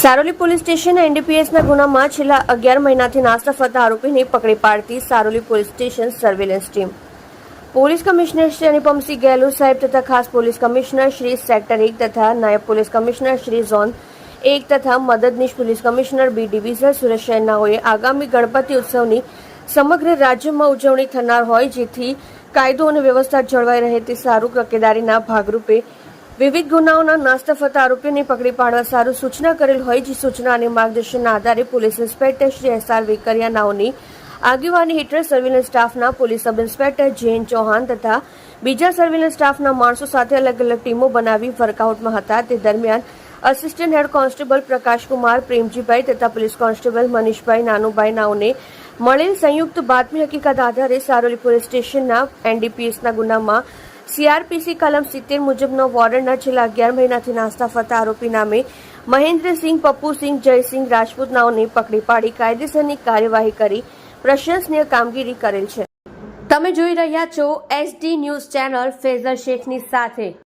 Saroli police station એનડીપીએસના ગુનામાં છેલ્લા 11 મહિનાથી નાસ્તા ફરતા આરોપીને પકડી પાડતી Saroli police station surveillance team police commissioner Shri Anupamsinh Gehlot સાહેબ તથા ખાસ પોલીસ કમિશનર શ્રી સેક્ટર 1 તથા નાયબ પોલીસ કમિશનર શ્રી ઝોન 1 તથા મદદનીશ police commissioner B division Surat શહેરનાઓએ આગામી ગણપતિ ઉત્સવની સમગ્ર રાજ્યમાં ઉજવણી થનાર હોય જેથી કાયદો અને વ્યવસ્થા જળવાઈ રહે તે સારું તકેદારીના ભાગરૂપે વિવિધ ગુનાઓના નાસ્તા ફરતા આરોપીઓને પકડી પાડવા સારું સૂચના કરેલ હોય જે સૂચના અને માર્ગદર્શનના આધારે police inspector Shri SR Vekariya નાઓની આગેવાની હેઠળ સર્વેલન્સ સ્ટાફના police sub inspector Jain Chauhan તથા બીજા સર્વેલન્સ સ્ટાફના માણસો સાથે અલગ અલગ ટીમો બનાવી વર્કઆઉટમાં હતા તે દરમિયાન assistant head constable Prakashkumar Premjibhai તથા પોલીસ કોન્સ્ટેબલ મનીષભાઈ નાનુભાઈ નાઓને મળેલ સંયુક્ત બાતમી હકીકત આધારે સારોલી પોલીસ સ્ટેશનના એનડીપીએસના ગુનામાં સીઆરપીસી કલમ 70 મુજબનો વોરંટના છેલ્લા 11 મહિનાથી નાસ્તા ફરતા આરોપી નામે મહેન્દ્રસિંહ પપ્પુસિંહ જયસિંહ રાજપૂત નાઓને પકડી પાડી કાયદેસરની કાર્યવાહી કરી પ્રશંસનીય કામગીરી કરેલ છે. તમે જોઈ રહ્યા છો SD ન્યૂઝ ચેનલ ફેઝર શેખની સાથે.